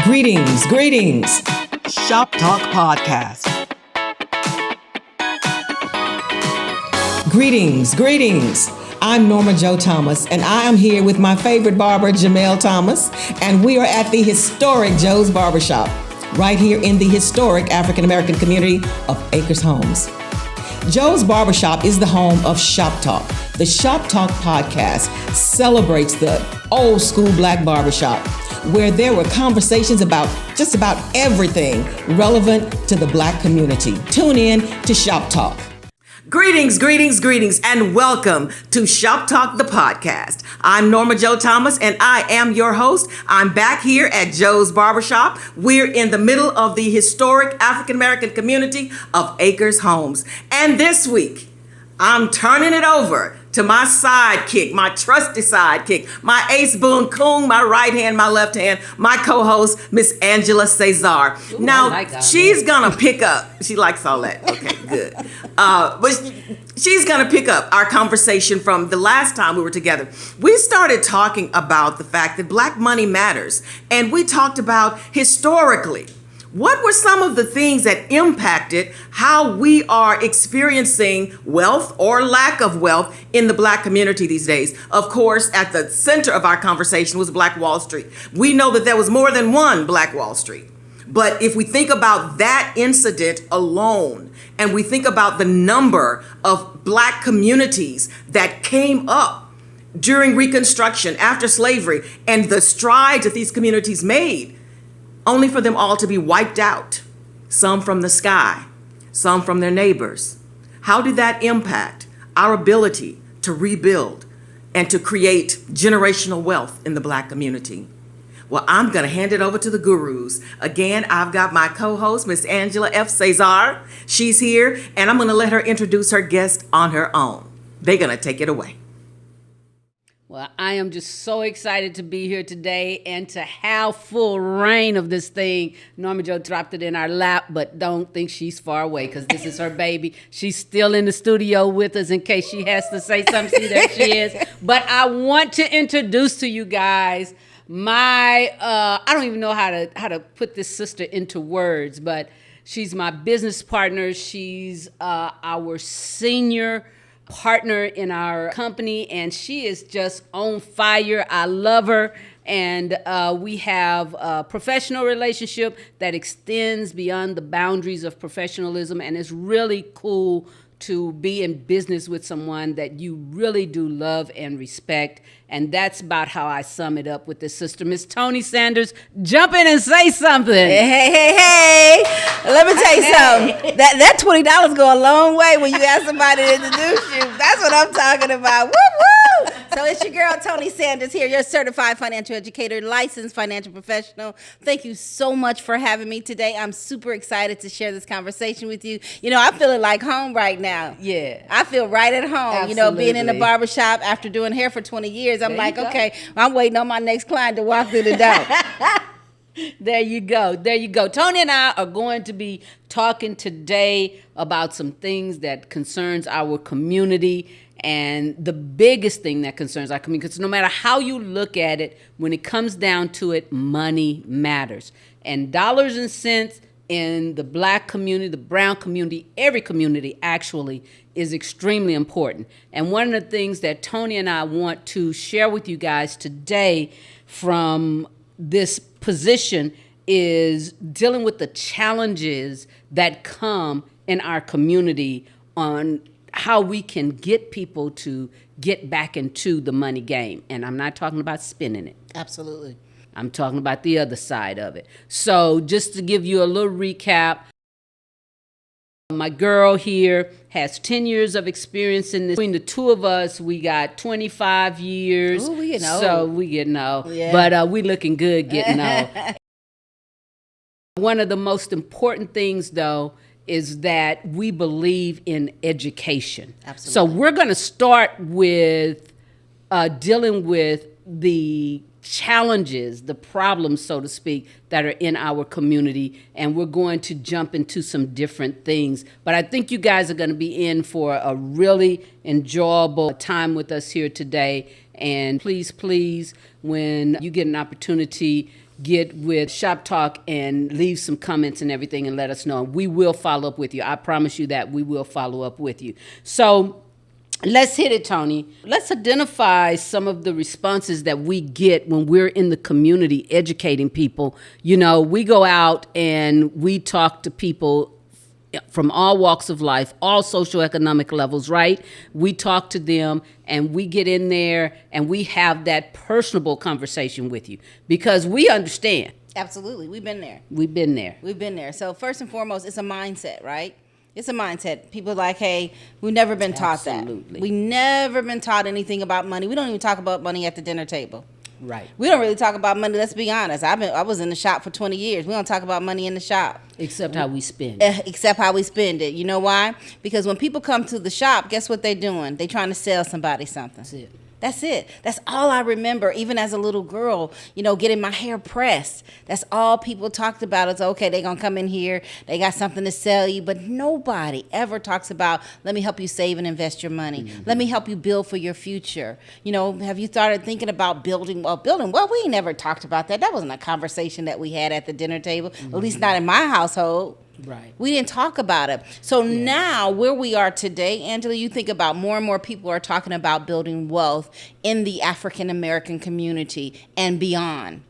Greetings. Shop Talk Podcast. Greetings. I'm Norma Jo Thomas, and I am here with my favorite barber, Jamel Thomas, and we are at the historic Joe's Barbershop, right here in the historic African American community of Acres Homes. Joe's Barbershop is the home of Shop Talk. The Shop Talk podcast celebrates the old school black barbershop, where there were conversations about just about everything relevant to the black community. Tune in to Shop Talk. Greetings, and welcome to Shop Talk, the podcast. I'm Norma Jo Thomas, and I am your host. I'm back here at Joe's Barbershop. We're in the middle of the historic African American community of Acres Homes. And this week, I'm turning it over to my sidekick, my trusty sidekick, my ace boon coon, my right hand, my left hand, my co-host, Miss Angela CeZar. Ooh, now, she's gonna pick up, she likes all that, okay, good. But she's gonna pick up our conversation from the last time we were together. We started talking about the fact that black money matters, and we talked about historically, what were some of the things that impacted how we are experiencing wealth or lack of wealth in the black community these days? Of course, at the center of our conversation was Black Wall Street. We know that there was more than one Black Wall Street. But if we think about that incident alone, and we think about the number of black communities that came up during Reconstruction, after slavery, and the strides that these communities made, only for them all to be wiped out, some from the sky, some from their neighbors. How did that impact our ability to rebuild and to create generational wealth in the black community? Well, I'm going to hand it over to the gurus. Again, I've got my co-host, Miss Angela F. CeZar. She's here, and I'm going to let her introduce her guest on her own. They're going to take it away. Well, I am just so excited to be here today and to have full reign of this thing. Norma Jo dropped it in our lap, but don't think she's far away because this is her baby. She's still in the studio with us in case she has to say something. See, there she is. But I want to introduce to you guys my, I don't even know how to put this sister into words, but she's my business partner. She's our senior partner in our company, and she is just on fire. I love her, and we have a professional relationship that extends beyond the boundaries of professionalism, and it's really cool to be in business with someone that you really do love and respect. And that's about how I sum it up with this sister, Miss Toni Sanders. Jump in and say something. Hey. Let me tell you something. That $20 go a long way when you ask somebody to introduce you. That's what I'm talking about. Woo! So it's your girl, Toni Sanders here, your certified financial educator, licensed financial professional. Thank you so much for having me today. I'm super excited to share this conversation with you. You know, I'm feeling like home right now. Yeah. I feel right at home. Absolutely. You know, being in the barbershop after doing hair for 20 years, I'm like, okay, I'm waiting on my next client to walk through the door. There you go. Toni and I are going to be talking today about some things that concerns our community, and the biggest thing that concerns our community, because no matter how you look at it, when it comes down to it, money matters. And dollars and cents in the black community, the brown community, every community actually is extremely important. And one of the things that Toni and I want to share with you guys today from this position is dealing with the challenges that come in our community on how we can get people to get back into the money game. And I'm not talking about spending it. Absolutely. I'm talking about the other side of it. So just to give you a little recap, my girl here has 10 years of experience in this. Between the two of us, we got 25 years. Ooh, we getting old. So we getting old. Yeah. But we looking good getting old. One of the most important things, though, is that we believe in education. Absolutely. So we're going to start with dealing with the challenges, the problems, so to speak, that are in our community, and we're going to jump into some different things. But I think you guys are going to be in for a really enjoyable time with us here today. And please, when you get an opportunity, get with Shop Talk and leave some comments and everything and let us know. We will follow up with you. I promise you that we will follow up with you. So let's hit it, Toni. Let's identify some of the responses that we get when we're in the community educating people. You know, we go out and we talk to people from all walks of life, all socioeconomic levels, right? We talk to them and we get in there and we have that personable conversation with you because we understand. Absolutely. We've been there. We've been there. We've been there. So first and foremost, it's a mindset, right? It's a mindset. People are like, hey, we've never been taught Absolutely. that. We never been taught anything about money. We don't even talk about money at the dinner table. Right. We don't really talk about money. Let's be honest. I was in the shop for 20 years. We don't talk about money in the shop. Except how we spend it. Except how we spend it. You know why? Because when people come to the shop, guess what they're doing? They're trying to sell somebody something. That's it. That's it. That's all I remember, even as a little girl, you know, getting my hair pressed. That's all people talked about is, okay, they're going to come in here. They got something to sell you. But nobody ever talks about, let me help you save and invest your money. Mm-hmm. Let me help you build for your future. You know, have you started thinking about building? Well, we never talked about that. That wasn't a conversation that we had at the dinner table, at least not in my household. Right. We didn't talk about it. So now where we are today, Angela, you think about more and more people are talking about building wealth in the African American community and beyond.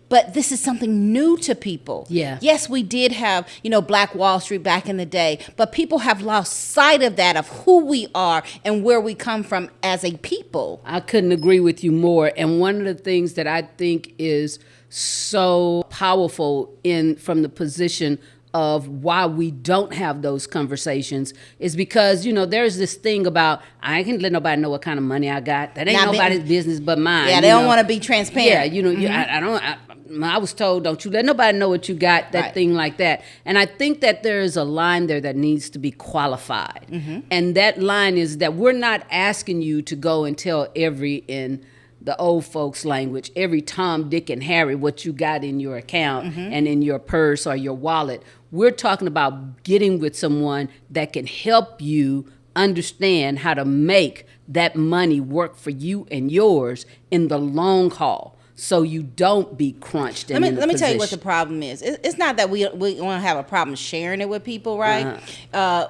But this is something new to people. Yeah. Yes, we did have, you know, Black Wall Street back in the day, but people have lost sight of that, of who we are and where we come from as a people. I couldn't agree with you more. And one of the things that I think is so powerful from the position of why we don't have those conversations is because, you know, there's this thing about, I can't let nobody know what kind of money I got. That ain't nobody's business but mine. Yeah, they don't want to be transparent. Yeah, you know, I was told, don't you let nobody know what you got, that thing like that. And I think that there is a line there that needs to be qualified. Mm-hmm. And that line is that we're not asking you to go and tell in the old folks language, every Tom, Dick, and Harry, what you got in your account and in your purse or your wallet. We're talking about getting with someone that can help you understand how to make that money work for you and yours in the long haul, so you don't be crunched. Let me tell you what the problem is. It's not that we want to have a problem sharing it with people, right?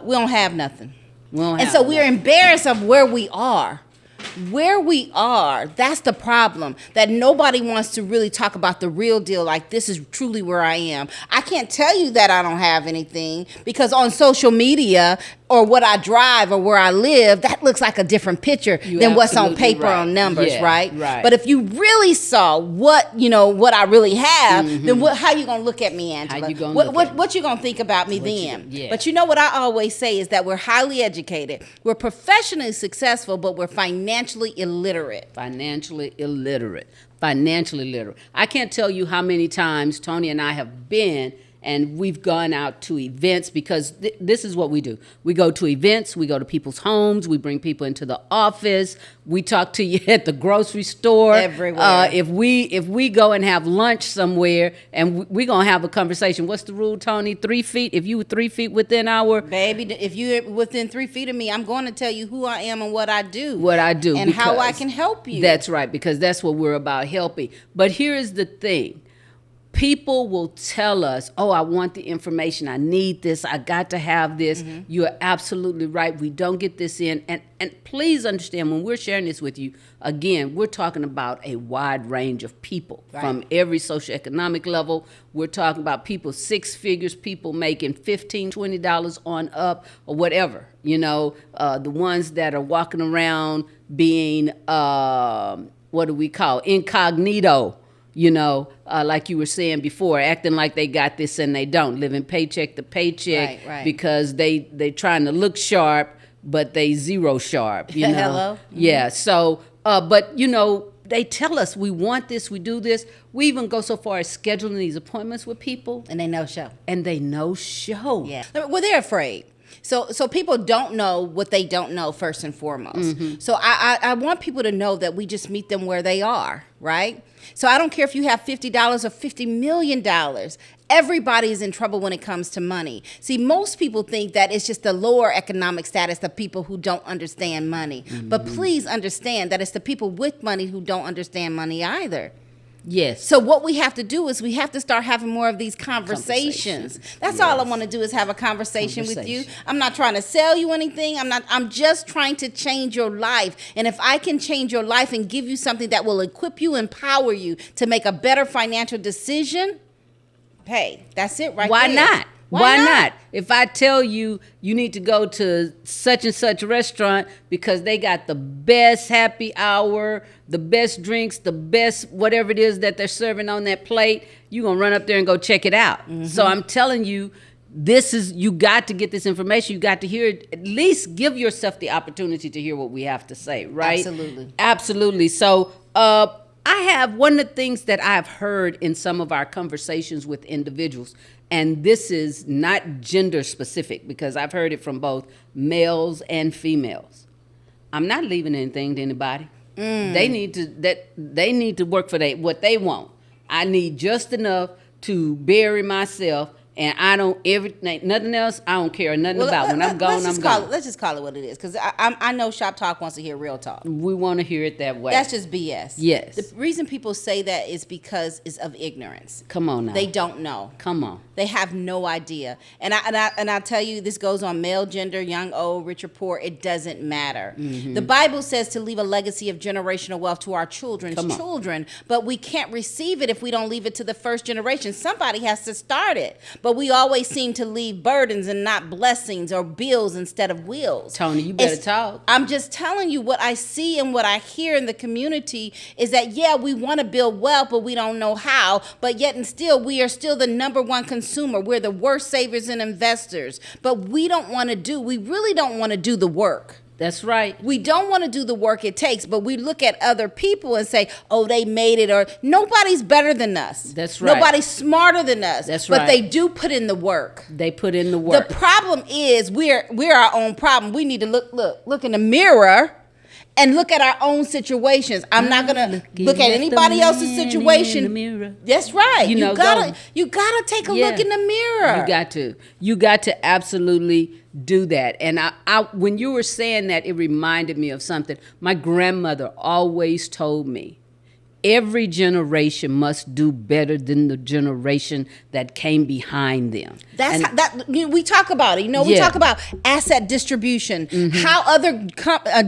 We don't have nothing. We're embarrassed of where we are. Where we are, that's the problem, that nobody wants to really talk about the real deal, like this is truly where I am. I can't tell you that I don't have anything because on social media or what I drive or where I live, that looks like a different picture than what's on paper on numbers, right? But if you really saw what I really have, then how you gonna look at me, Angela? What you gonna think about me then? But you know what I always say is that we're highly educated, we're professionally successful, but we're financially illiterate. Financially illiterate. I can't tell you how many times Toni and I have been and we've gone out to events because this is what we do. We go to events, we go to people's homes, we bring people into the office, we talk to you at the grocery store. Everywhere. If we go and have lunch somewhere and we're going to have a conversation. What's the rule, Toni? 3 feet? If you were 3 feet within our... Baby, if you're within 3 feet of me, I'm going to tell you who I am and what I do. And how I can help you. That's right, because that's what we're about, helping. But here is the thing. People will tell us, oh, I want the information. I need this. I got to have this. Mm-hmm. You're absolutely right. We don't get this in. And please understand, when we're sharing this with you, again, we're talking about a wide range of people from every socioeconomic level. We're talking about people 6 figures, people making $15, $20 on up or whatever. You know, the ones that are walking around being, what do we call, incognito. You know, like you were saying before, acting like they got this and they don't, living paycheck to paycheck because they trying to look sharp, but they zero sharp, you know. Hello? Mm-hmm. Yeah, so, but, you know, they tell us we want this, we do this. We even go so far as scheduling these appointments with people. And they no show. Yeah. Well, they're afraid. So people don't know what they don't know, first and foremost. Mm-hmm. So I want people to know that we just meet them where they are, right? So I don't care if you have $50 or $50 million. Everybody is in trouble when it comes to money. See, most people think that it's just the lower economic status of people who don't understand money. Mm-hmm. But please understand that it's the people with money who don't understand money either. Yes. So what we have to do is we have to start having more of these conversations. That's all I want to do is have a conversation with you. I'm not trying to sell you anything. I'm just trying to change your life. And if I can change your life and give you something that will equip you, empower you to make a better financial decision, hey, that's it right Why there. not? Why not? If I tell you you need to go to such and such restaurant because they got the best happy hour, the best drinks, the best whatever it is that they're serving on that plate, you're going to run up there and go check it out. Mm-hmm. So I'm telling you, you got to get this information. You got to hear it. At least give yourself the opportunity to hear what we have to say, right? Absolutely. Absolutely. So I have one of the things that I have heard in some of our conversations with individuals, and this is not gender specific because I've heard it from both males and females. I'm not leaving anything to anybody. They need to work for what they want. I need just enough to bury myself. And I don't nothing else. I don't care nothing about. When I'm gone, I'm gone. Let's just call it what it is, because I know Shop Talk wants to hear real talk. We want to hear it that way. That's just BS. Yes. The reason people say that is because it's of ignorance. Come on now. They don't know. Come on. They have no idea. And I tell you, this goes on male, gender, young, old, rich or poor. It doesn't matter. Mm-hmm. The Bible says to leave a legacy of generational wealth to our children's children, but we can't receive it if we don't leave it to the first generation. Somebody has to start it. But we always seem to leave burdens and not blessings, or bills instead of wills. Tony, you better talk. I'm just telling you what I see and what I hear in the community is that, yeah, we want to build wealth, but we don't know how. But yet and still, we are still the number one consumer. We're the worst savers and investors. But we really don't want to do the work. That's right. We don't want to do the work it takes, but we look at other people and say, oh, they made it, or nobody's better than us. That's right. Nobody's smarter than us. That's right. But they right. do put in the work. They put in the work. The problem is we're our own problem. We need to look in the mirror and look at our own situations. I'm not gonna look at anybody else's situation. In the mirror. That's right. You gotta take a look in the mirror. You got to absolutely do that. And I when you were saying that, it reminded me of something. My grandmother always told me, every generation must do better than the generation that came behind them. We talk about it. We talk about asset distribution, how other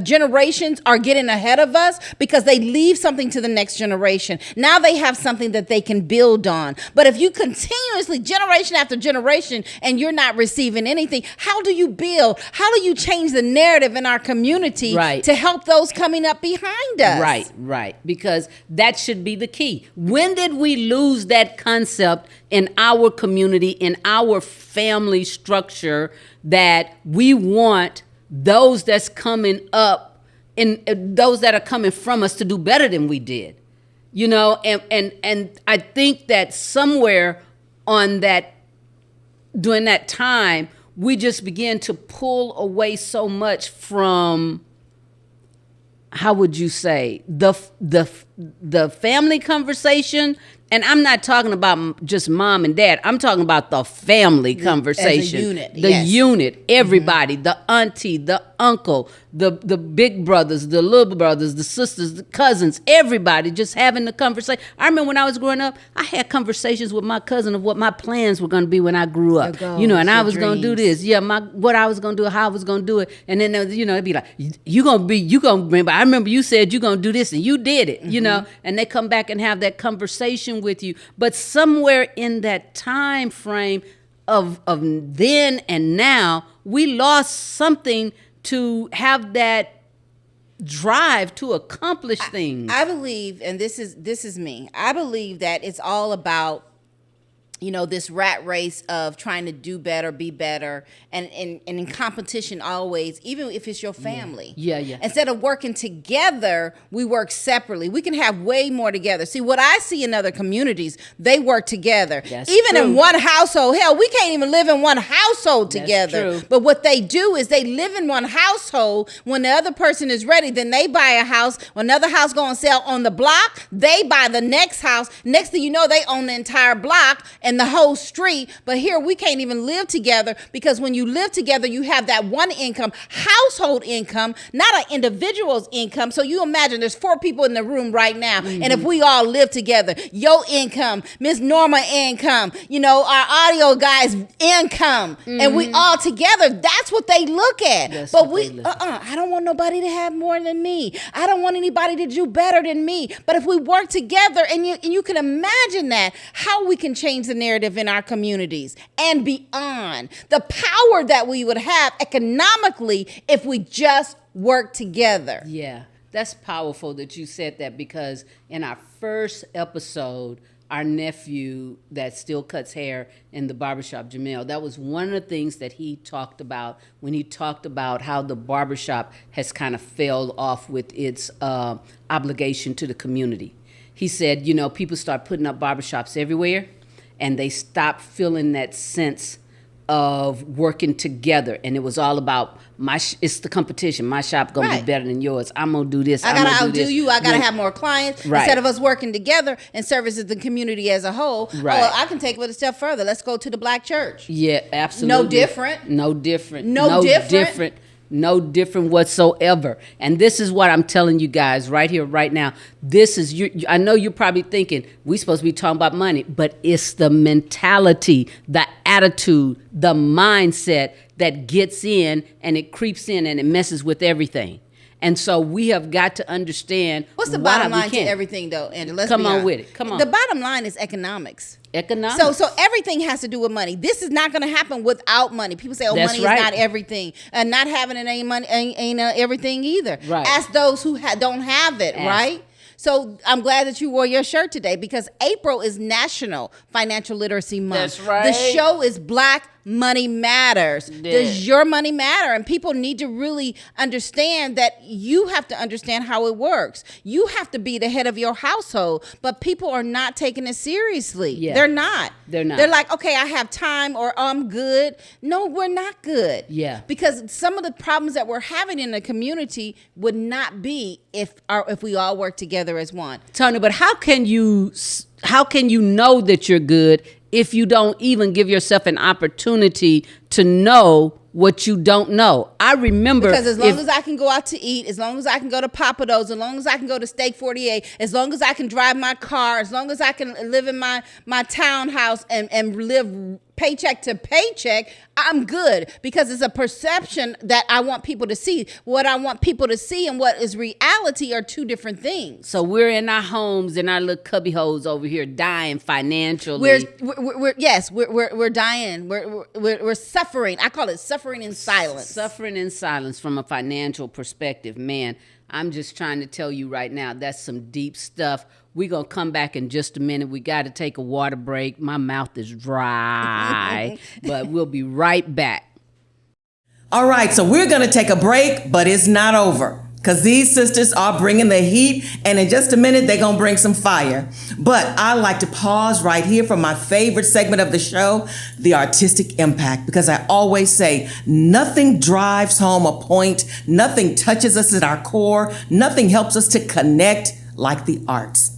generations are getting ahead of us because they leave something to the next generation. Now they have something that they can build on. But if you continuously, generation after generation, and you're not receiving anything, how do you build? How do you change the narrative in our community to help those coming up behind us? Right. Because that should be the key. When did we lose that concept in our community, in our family structure, that we want those that's coming up and those that are coming from us to do better than we did? And I think that somewhere on that, during that time, we just began to pull away so much from, how would you say, the family conversation. And I'm not talking about just mom and dad. I'm talking about the family conversation. As a unit. The unit, everybody, the auntie, the uncle, the big brothers, the little brothers, the sisters, the cousins, everybody just having the conversation. I remember when I was growing up, I had conversations with my cousin of what my plans were going to be when I grew up. And I was going to do this. Yeah, what I was going to do, how I was going to do it. And then, it'd be like, you going to remember, I remember you said you're going to do this and you did it, and they come back and have that conversation with you. But somewhere in that time frame of then and now, we lost something to have that drive to accomplish things. I believe, and this is me, I believe that it's all about, this rat race of trying to do better, be better, and in competition always, even if it's your family. Yeah. Instead of working together, we work separately. We can have way more together. See, what I see in other communities, they work together. That's even true. In one household. Hell, we can't even live in one household together. That's true. But what they do is they live in one household. When the other person is ready, then they buy a house. When another house going to sell on the block, they buy the next house. Next thing you know, they own the entire block. in the whole street. But here we can't even live together, because when you live together, you have that one income, household income, not an individual's income. So you imagine there's 4 people in the room right now. Mm-hmm. And if we all live together, your income, Miss Norma income, our audio guys income, and we all together, that's what they look at. That's but I don't want nobody to have more than me. I don't want anybody to do better than me. But if we work together, and you can imagine that, how we can change the narrative in our communities and beyond, the power that we would have economically if we just work together. Yeah, that's powerful that you said that, because in our first episode, our nephew that still cuts hair in the barbershop, Jamel, that was one of the things that he talked about when he talked about how the barbershop has kind of failed off with its obligation to the community. He said, people start putting up barbershops everywhere, and they stop feeling that sense of working together. And it was all about it's the competition. My shop gonna be better than yours. I'm gonna do this. I gotta outdo you. I gotta have more clients. Right. Instead of us working together and services the community as a whole. Right. Oh, I can take it a step further. Let's go to the black church. Yeah, absolutely. No different. No different whatsoever. And this is what I'm telling you guys right here, right now. This is I know you're probably thinking we're supposed to be talking about money, but it's the mentality, the attitude, the mindset that gets in, and it creeps in, and it messes with everything. And so we have got to understand. What's the bottom line to everything, though, Angela? Come on with it. Come on. The bottom line is economics. Economics. So everything has to do with money. This is not going to happen without money. People say, money is not everything. And not having it ain't everything either. Right. Ask those who don't have it, right? So I'm glad that you wore your shirt today, because April is National Financial Literacy Month. That's right. The show is Black Money Matters. Yeah. Does your money matter? And people need to really understand that you have to understand how it works. You have to be the head of your household, but people are not taking it seriously. Yeah. They're not. They're like, okay, I have time, or I'm good. No, we're not good. Yeah. Because some of the problems that we're having in the community would not be if we all work together as one. Toni, but how can you know that you're good if you don't even give yourself an opportunity to know what you don't know? I remember, because as long as I can go out to eat, as long as I can go to Papados, as long as I can go to Steak 48, as long as I can drive my car, as long as I can live in my townhouse and live paycheck to paycheck, I'm good, because it's a perception that I want people to see. What I want people to see and what is reality are two different things. So we're in our homes, in our little cubby holes over here, dying financially. We're dying. We're suffering. I call it suffering in silence. Suffering in silence from a financial perspective. Man, I'm just trying to tell you right now, that's some deep stuff. We're going to come back in just a minute. We got to take a water break. My mouth is dry, but we'll be right back. All right, so we're going to take a break, but it's not over, because these sisters are bringing the heat, and in just a minute, they're going to bring some fire. But I like to pause right here for my favorite segment of the show, the artistic impact, because I always say nothing drives home a point, nothing touches us at our core, nothing helps us to connect like the arts.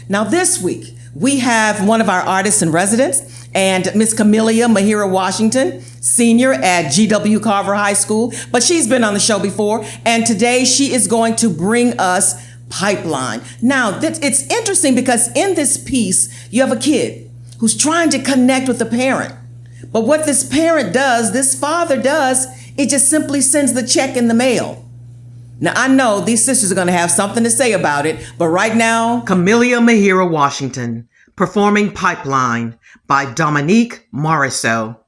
Now this week, we have one of our artists in residence, and Miss Camelia Mahira Washington, senior at GW Carver High School, but she's been on the show before, and today she is going to bring us Pipeline. Now, it's interesting, because in this piece, you have a kid who's trying to connect with a parent, but what this parent does, this father does, it just simply sends the check in the mail. Now, I know these sisters are going to have something to say about it, but right now, Camelia Mahira Washington, performing Pipeline by Dominique Morisseau.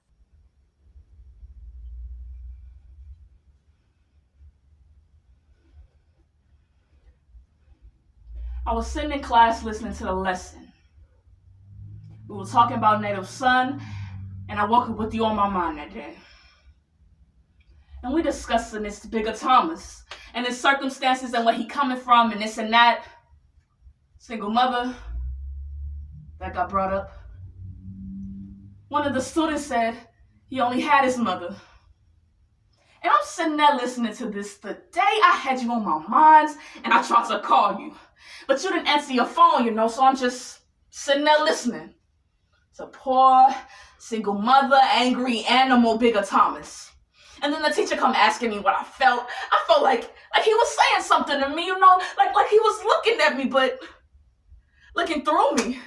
I was sitting in class listening to the lesson. We were talking about native son, and I woke up with you on my mind that day. And we discussing this bigger Thomas and his circumstances and where he coming from and this and that. Single mother that got brought up. One of the students said he only had his mother. And I'm sitting there listening to this the day I had you on my mind, and I tried to call you. But you didn't answer your phone, so I'm just sitting there listening. It's a poor, single mother, angry animal, Bigger Thomas. And then the teacher come asking me what I felt. I felt like he was saying something to me, like he was looking at me, but looking through me.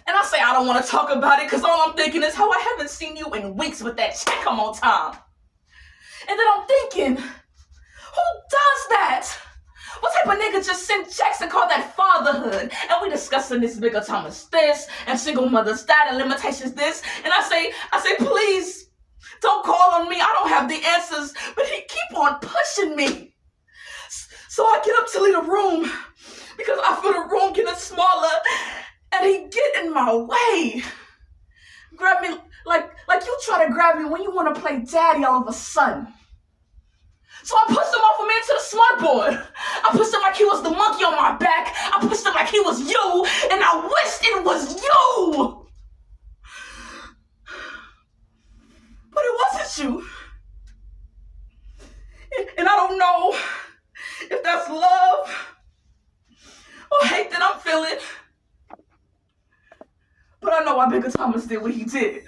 And I say I don't want to talk about it because all I'm thinking is how I haven't seen you in weeks with that check come on time. And then I'm thinking, who does that? What type of nigga just send checks and call that fatherhood? And we discussing this Bigger Thomas this and single mothers that and limitations this. And I say, please, don't call on me. I don't have the answers. But he keep on pushing me. So I get up to leave the room because I feel the room getting smaller. And he get in my way. Grab me like you try to grab me when you want to play daddy all of a sudden. So I pushed him off of me into the smart board. I pushed him like he was the monkey on my back. I pushed him like he was you. And I wished it was you. But it wasn't you. And I don't know if that's love or hate that I'm feeling. But I know why Bigger Thomas did what he did.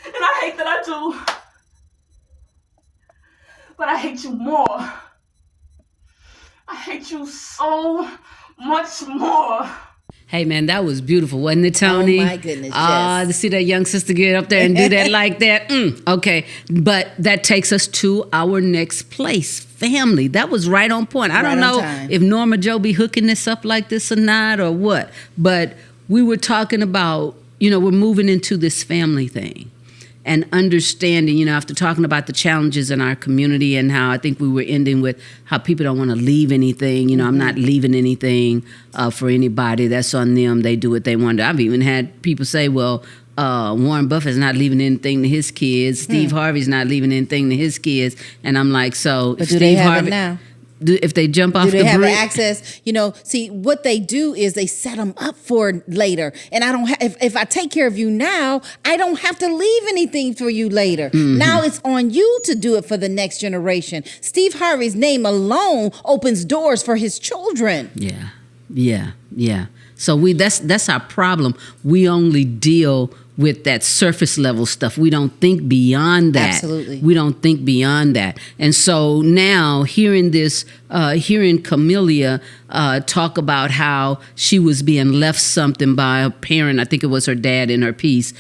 And I hate that I do. But I hate you more. I hate you so much more. Hey, man, that was beautiful, wasn't it, Toni? Oh, my goodness, yes. To see that young sister get up there and do that like that. Okay, but that takes us to our next place, family. That was right on point. I don't know if Norma Jo be hooking this up like this or not or what, but we were talking about, we're moving into this family thing. And understanding, after talking about the challenges in our community and how I think we were ending with how people don't want to leave anything. I'm not leaving anything for anybody. That's on them. They do what they want to. I've even had people say, well, Warren Buffett's not leaving anything to his kids. Steve Harvey's not leaving anything to his kids. And I'm like, so but Steve do they have Harvey, it now? If they jump off the bridge, do they have bridge, access? See, what they do is they set them up for later. And I don't. If I take care of you now, I don't have to leave anything for you later. Now it's on you to do it for the next generation. Steve Harvey's name alone opens doors for his children. Yeah. So that's our problem. We only deal with that surface level stuff. We don't think beyond that. Absolutely. We don't think beyond that. And so now hearing Camellia talk about how she was being left something by a parent, I think it was her dad in her piece,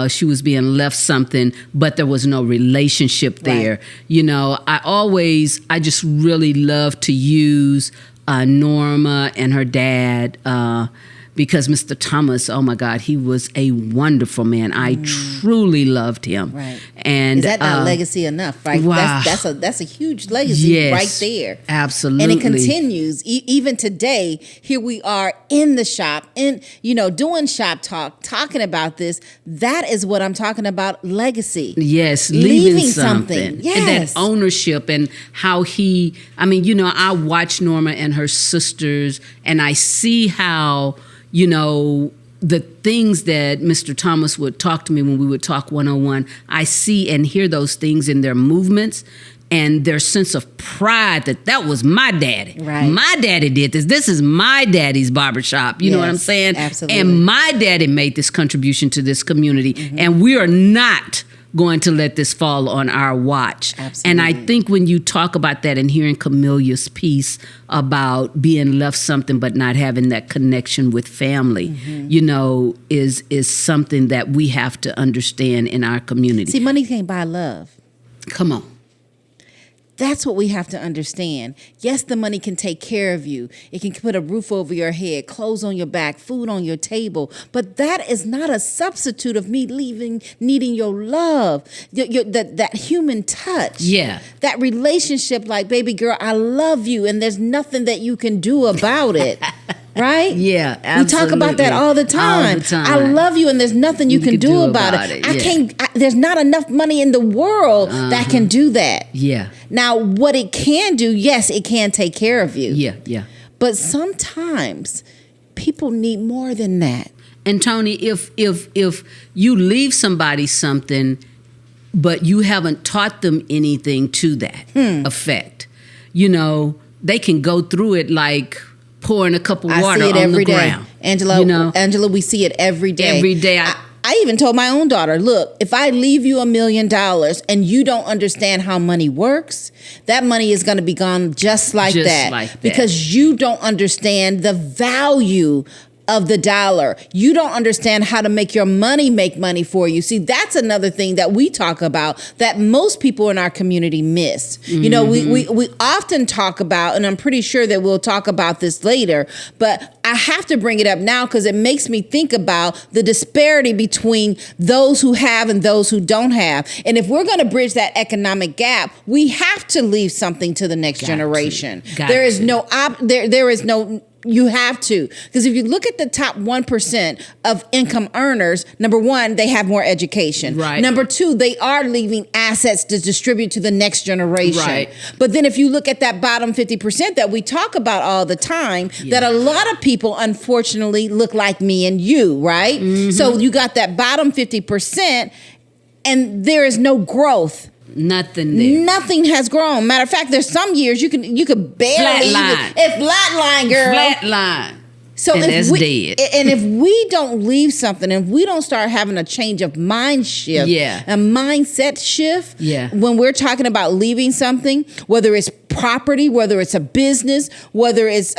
she was being left something, but there was no relationship there. Right. I just really love to use Norma and her dad, because Mr. Thomas, oh my God, he was a wonderful man. I truly loved him. Right. And is that not legacy enough? Right. Wow. That's a huge legacy right there. Absolutely. And it continues even today. Here we are in the shop, doing shop talk, talking about this. That is what I'm talking about. Legacy. Yes, leaving something. Yes. And that ownership and how I watch Norma and her sisters, and I see how, the things that Mr. Thomas would talk to me when we would talk 101, I see and hear those things in their movements and their sense of pride that was my daddy. Right. My daddy did this. This is my daddy's barbershop. You know what I'm saying? Absolutely. And my daddy made this contribution to this community. And we are not going to let this fall on our watch. Absolutely. And I think when you talk about that and hearing Camelia's piece about being left something but not having that connection with family, is something that we have to understand in our community. See, money can't buy love. Come on. That's what we have to understand. Yes, the money can take care of you. It can put a roof over your head, clothes on your back, food on your table. But that is not a substitute of me needing your love, that human touch. Yeah. That relationship like, baby girl, I love you, and there's nothing that you can do about it. Right? Yeah, absolutely. We talk about that all the time. I love you, and there's nothing you can do about it. Yeah. There's not enough money in the world that can do that. Yeah. Now, what it can do, yes, it can take care of you. Yeah. But sometimes people need more than that. And Toni, if you leave somebody something, but you haven't taught them anything to that effect, they can go through it like pouring a cup of I water see it on every the day. ground. Angela, You know? Angela, we see it every day. Every day. I even told my own daughter, look, if I leave you $1 million and you don't understand how money works, that money is going to be gone just like that. Because you don't understand the value of the dollar. You don't understand how to make your money make money for you. See, that's another thing that we talk about that most people in our community miss. You know, we often talk about, and I'm pretty sure that we'll talk about this later, but I have to bring it up now because it makes me think about the disparity between those who have and those who don't have. And if we're going to bridge that economic gap, we have to leave something to the next generation. There is no you have to. Because if you look at the top 1% of income earners, number one, they have more education. Right. Number two, they are leaving assets to distribute to the next generation. Right. But then if you look at that bottom 50% that we talk about all the time, that a lot of people, unfortunately, look like me and you, right? So you got that bottom 50% and there is no growth. Nothing there. Nothing has grown. Matter of fact, there's some years you could barely Flatline. Flatline, girl. Flatline. So and if that's we, dead. And if we don't leave something, if we don't start having a change of mind shift, a mindset shift, when we're talking about leaving something, whether it's property, whether it's a business, whether it's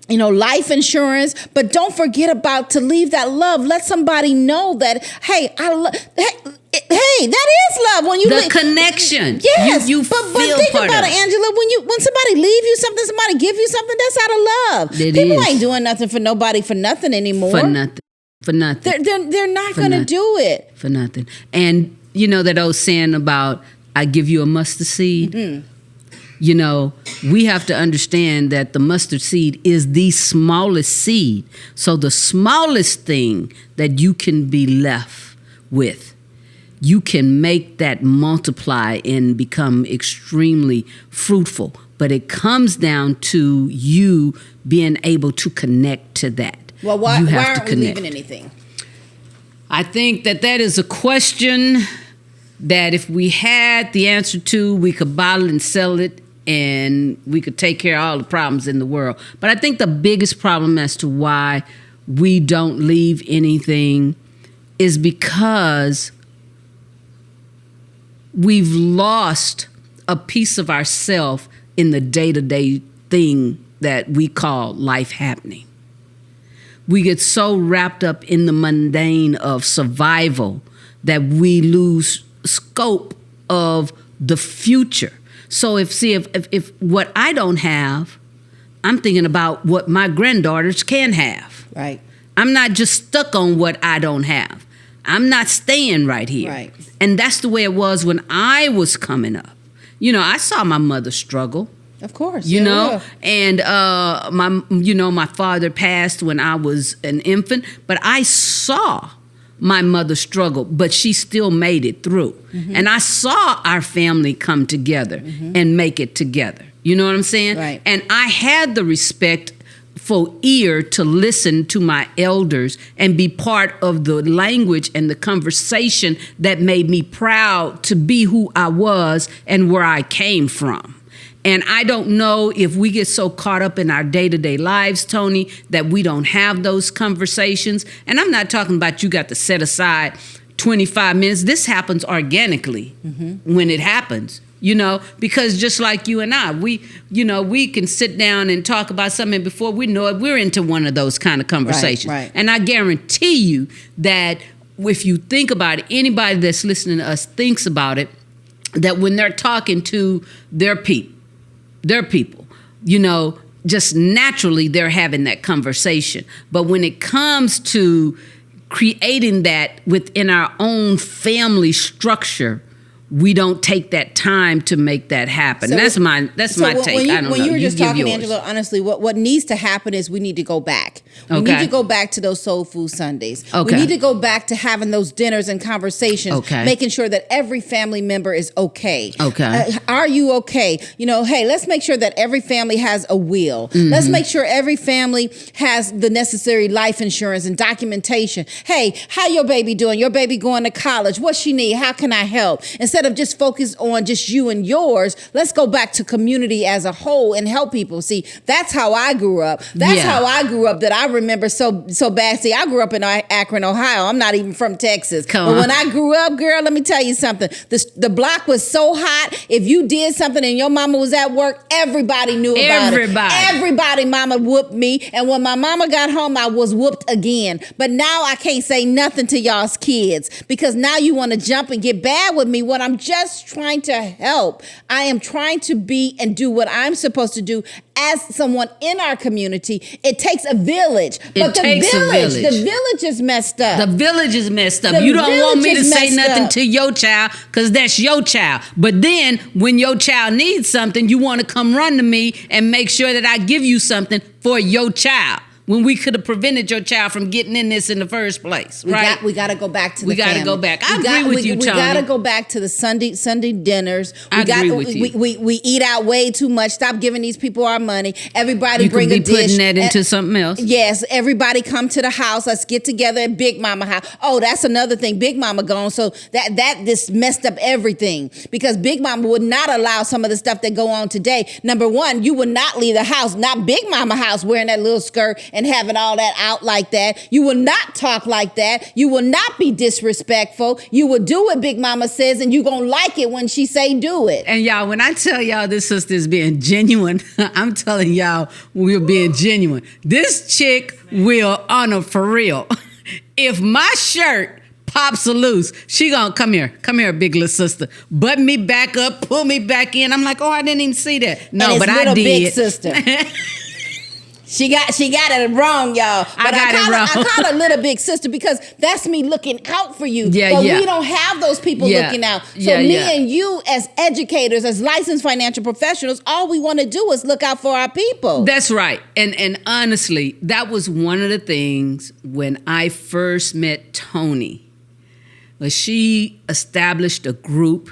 life insurance, but don't forget about to leave that love. Let somebody know that, hey, hey, that is love. When you connection. Yes, you but feel think part about of it, Angela. When somebody leave you something, somebody give you something, that's out of love. People ain't doing nothing for nobody for nothing anymore. For nothing. They're not going to do it for nothing. And you know that old saying about I give you a mustard seed. You know, we have to understand that the mustard seed is the smallest seed. So the smallest thing that you can be left with, you can make that multiply and become extremely fruitful. But it comes down to you being able to connect to that. Well, why aren't we leaving anything? I think that is a question that if we had the answer to, we could bottle and sell it and we could take care of all the problems in the world. But I think the biggest problem as to why we don't leave anything is because we've lost a piece of ourselves in the day-to-day thing that we call life happening. We get so wrapped up in the mundane of survival that we lose scope of the future. So if what I don't have, I'm thinking about what my granddaughters can have. Right. I'm not just stuck on what I don't have. I'm not staying right here. Right. And that's the way it was when I was coming up. You know, I saw my mother struggle. Of course. You know, and my father passed when I was an infant, but I saw my mother struggle, but she still made it through. And I saw our family come together and make it together. You know what I'm saying? Right. And I had the respect for ear to listen to my elders and be part of the language and the conversation that made me proud to be who I was and where I came from. And I don't know if we get so caught up in our day-to-day lives, Toni, that we don't have those conversations. And I'm not talking about you got to set aside 25 minutes. This happens organically when it happens, you know, because just like you and I, we can sit down and talk about something before we know it, we're into one of those kind of conversations. Right. And I guarantee you that if you think about it, anybody that's listening to us thinks about it, that when they're talking to their people, you know, just naturally they're having that conversation. But when it comes to creating that within our own family structure, we don't take that time to make that happen. So that's my take. I don't know. When you were just talking, yours. Angela, honestly, what needs to happen is we need to go back. We need to go back to those soul food Sundays. We need to go back to having those dinners and conversations, making sure that every family member is okay. Are you okay? You know, hey, let's make sure that every family has a will. Let's make sure every family has the necessary life insurance and documentation. Hey, how your baby doing? Your baby going to college? What she need? How can I help? Instead of just focus on just you and yours. Let's go back to community as a whole and help people. See, that's how I grew up. That's how I grew up that I remember so bad. See, I grew up in Akron, Ohio. I'm not even from Texas. But when I grew up, girl, let me tell you something. The block was so hot. If you did something and your mama was at work, everybody knew about it. Everybody mama whooped me. And when my mama got home, I was whooped again. But now I can't say nothing to y'all's kids because now you want to jump and get bad with me when I'm just trying to help. I am trying to be and do what I'm supposed to do as someone in our community. It takes a village. But the village is messed up. The village is messed up. You don't want me to say nothing to your child because that's your child. But then when your child needs something, you want to come run to me and make sure that I give you something for your child. When we could have prevented your child from getting in this in the first place, right? We got to go back to the family. We got to go back. I agree with you, Toni. We got to go back to the Sunday dinners. I agree with you. We eat out way too much. Stop giving these people our money. Everybody bring a dish. You could be putting that into something else. Yes. Everybody come to the house. Let's get together at Big Mama house. Oh, that's another thing. Big Mama gone. So that just messed up everything because Big Mama would not allow some of the stuff that go on today. Number one, you would not leave the house, not Big Mama house, wearing that little skirt and having all that out like that. You will not talk like that. You will not be disrespectful. You will do what Big Mama says and you gonna like it when she say do it. And y'all, when I tell y'all this sister is being genuine, I'm telling y'all we're being genuine. This chick will honor for real. If my shirt pops loose, she gonna come here, big little sister. Butt me back up, pull me back in. I'm like, oh, I didn't even see that. No, but I did. Big sister. She got it wrong, y'all. But I call her little big sister because that's me looking out for you. But we don't have those people looking out. So and you as educators, as licensed financial professionals, all we want to do is look out for our people. That's right. And honestly, that was one of the things when I first met Toni. She established a group,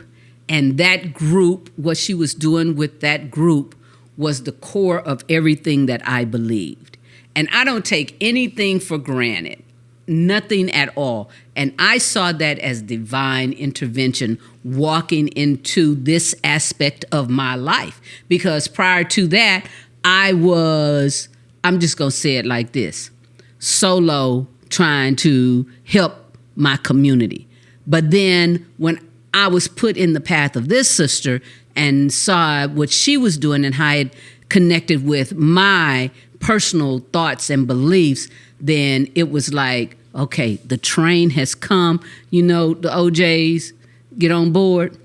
and that group, what she was doing with that group was the core of everything that I believed. And I don't take anything for granted, nothing at all. And I saw that as divine intervention walking into this aspect of my life. Because prior to that, I'm just gonna say it like this, solo trying to help my community. But then when I was put in the path of this sister and saw what she was doing and how it connected with my personal thoughts and beliefs, then it was like, okay, the train has come. You know, the OJs get on board.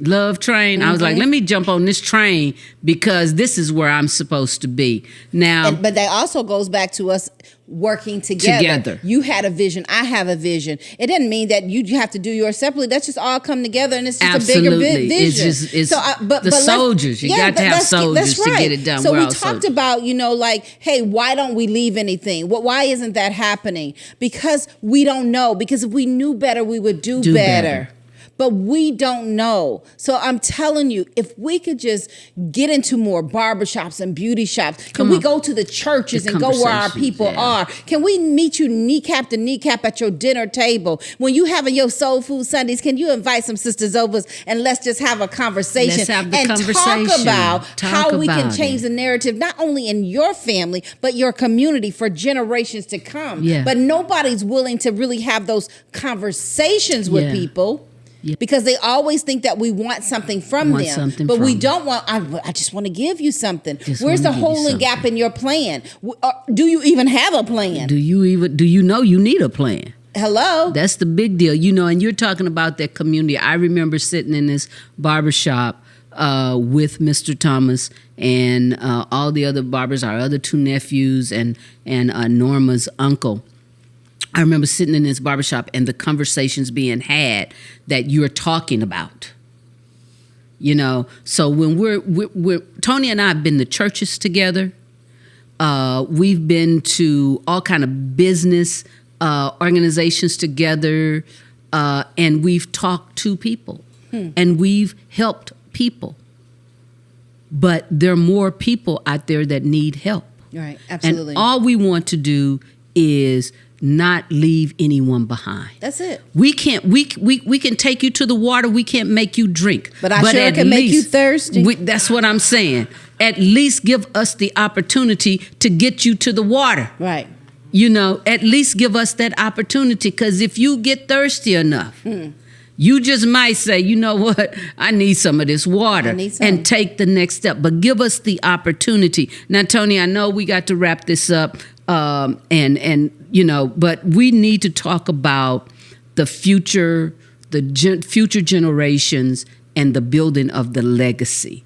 Love train. I was like, let me jump on this train because this is where I'm supposed to be. Now, but that also goes back to us working together. You had a vision. I have a vision. It doesn't mean that you have to do yours separately. That's just all come together and it's just a bigger vision. It's the soldiers. You got to have soldiers to get it done. So we talked about, like, hey, why don't we leave anything? Why isn't that happening? Because we don't know. Because if we knew better, we would do better. But we don't know. So I'm telling you, if we could just get into more barbershops and beauty shops, can we go to the churches and go where our people are? Can we meet you kneecap to kneecap at your dinner table? When you having your soul food Sundays, can you invite some sisters over and let's just have a conversation? Let's have the conversation. Talk about how we can change the narrative, not only in your family, but your community for generations to come. Yeah. But nobody's willing to really have those conversations with people. Yeah. Because they always think that we want something from them, but we don't want. I just want to give you something. Where's the hole and gap in your plan? Do you even have a plan? Do you know you need a plan? Hello. That's the big deal, and you're talking about that community. I remember sitting in this barbershop with Mr. Thomas and all the other barbers, our other two nephews, and Norma's uncle. I remember sitting in this barbershop and the conversations being had that you're talking about. So when we're Toni and I have been to churches together. We've been to all kind of business organizations together, and we've talked to people, and we've helped people. But there are more people out there that need help. Right, absolutely. And all we want to do is not leave anyone behind. That's it. We can take you to the water. We can't make you drink. But I sure can make you thirsty. That's what I'm saying. At least give us the opportunity to get you to the water. Right. At least give us that opportunity, because if you get thirsty enough, you just might say, you know what, I need some of this water, and take the next step. But give us the opportunity. Now, Toni, I know we got to wrap this up, but we need to talk about the future, future generations, and the building of the legacy.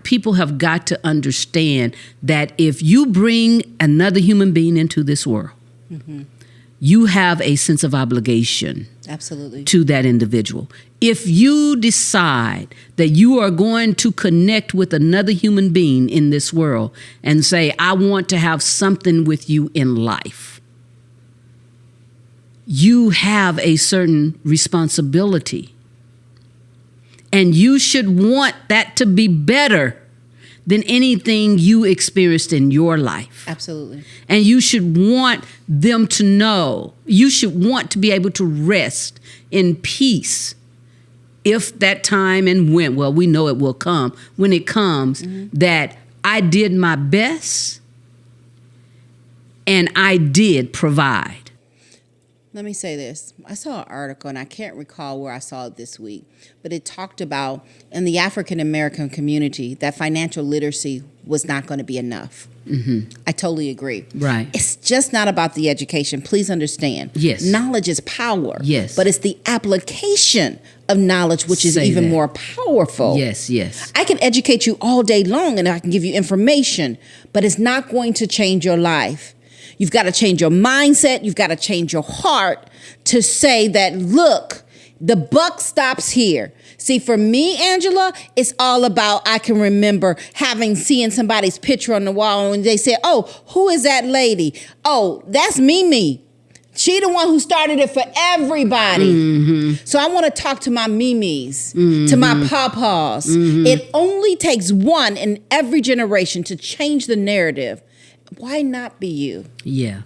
People have got to understand that if you bring another human being into this world, you have a sense of obligation. Absolutely. To that individual. If you decide that you are going to connect with another human being in this world and say, I want to have something with you in life, you have a certain responsibility. And you should want that to be better than anything you experienced in your life. Absolutely. And you should want them to know, you should want to be able to rest in peace if that time and when, well, we know it will come, when it comes, that I did my best and I did provide. Let me say this. I saw an article, and I can't recall where I saw it this week, but it talked about in the African American community that financial literacy was not going to be enough. I totally agree. Right. It's just not about the education. Please understand. Yes. Knowledge is power. Yes. But it's the application of knowledge which is even more powerful. Yes, yes. I can educate you all day long, and I can give you information, but it's not going to change your life. You've got to change your mindset. You've got to change your heart to say that, look, the buck stops here. See, for me, Angela, it's all about, I can remember seeing somebody's picture on the wall and they said, oh, who is that lady? Oh, that's Mimi. She the one who started it for everybody. So I want to talk to my Mimis, to my Papas. It only takes one in every generation to change the narrative. Why not be you? Yeah.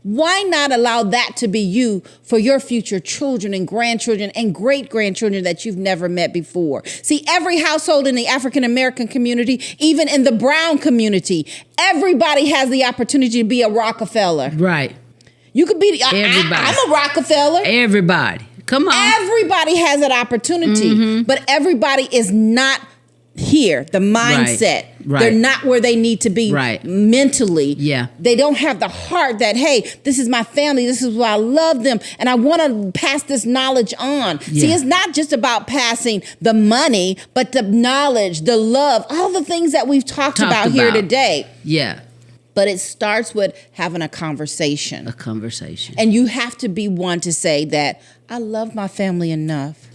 Why not allow that to be you for your future children and grandchildren and great-grandchildren that you've never met before? See, every household in the African American community, even in the brown community, everybody has the opportunity to be a Rockefeller. Right. You could be, everybody. I'm a Rockefeller. Everybody. Come on. Everybody has that opportunity, but everybody is not here, the mindset. Right. They're not where they need to be mentally. Yeah. They don't have the heart that, hey, this is my family. This is why I love them. And I want to pass this knowledge on. Yeah. See, it's not just about passing the money, but the knowledge, the love, all the things that we've talked about here today. Yeah. But it starts with having a conversation. A conversation. And you have to be one to say that I love my family enough.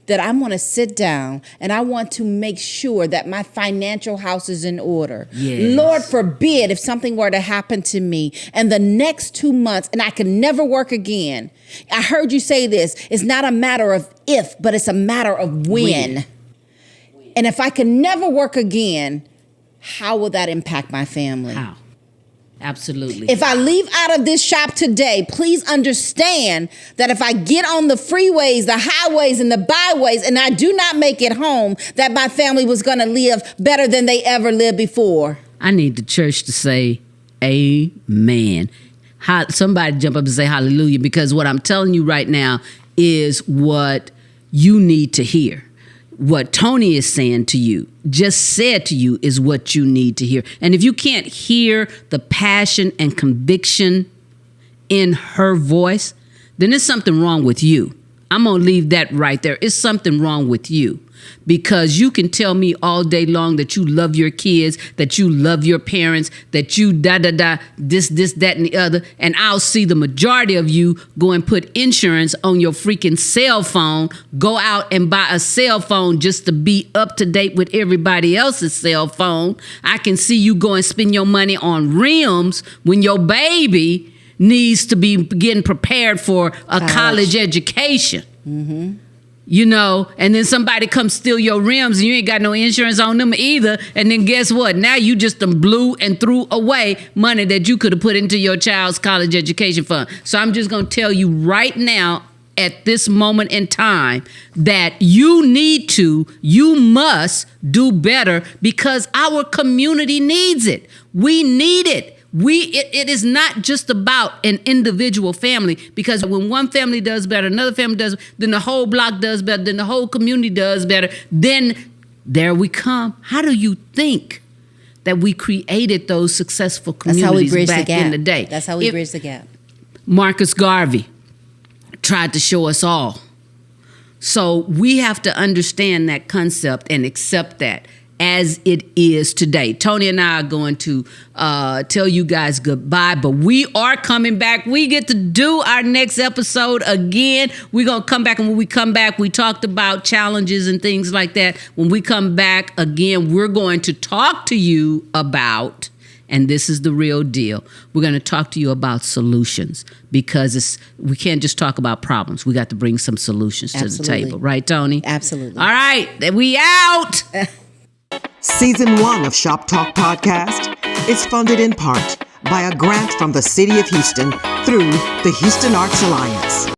That I'm going to sit down and I want to make sure that my financial house is in order. Yes. Lord forbid if something were to happen to me and the next 2 months and I can never work again. I heard you say this. It's not a matter of if, but it's a matter of when. And if I can never work again, how will that impact my family? How? Absolutely. If I leave out of this shop today, please understand that if I get on the freeways, the highways, and the byways, and I do not make it home, that my family was going to live better than they ever lived before. I need the church to say, amen. Somebody jump up and say hallelujah, because what I'm telling you right now is what you need to hear. What Toni is saying to you, just said to you, is what you need to hear. And if you can't hear the passion and conviction in her voice, then there's something wrong with you. I'm going to leave that right there. It's something wrong with you. Because you can tell me all day long that you love your kids, that you love your parents, that you this, that, and the other. And I'll see the majority of you go and put insurance on your freaking cell phone, go out and buy a cell phone just to be up to date with everybody else's cell phone. I can see you go and spend your money on rims when your baby needs to be getting prepared for a college education. and then somebody comes steal your rims and you ain't got no insurance on them either. And then guess what? Now you just done blew and threw away money that you could have put into your child's college education fund. So I'm just going to tell you right now, at this moment in time, that you must do better because our community needs it. We need it. It is not just about an individual family, because when one family does better, another family does, then the whole block does better, then the whole community does better. Then there we come. How do you think that we created those successful communities back in the day? That's how we bridge the gap. Marcus Garvey tried to show us all. So we have to understand that concept and accept that as it is today. Toni and I are going to tell you guys goodbye, but we are coming back. We get to do our next episode again. We're going to come back, and when we come back, we talked about challenges and things like that. When we come back again, we're going to talk to you about, and this is the real deal, we're going to talk to you about solutions, because we can't just talk about problems. We got to bring some solutions to the table. Right, Toni? Absolutely. All right, then we out. Season 1 of Shop Talk Podcast is funded in part by a grant from the City of Houston through the Houston Arts Alliance.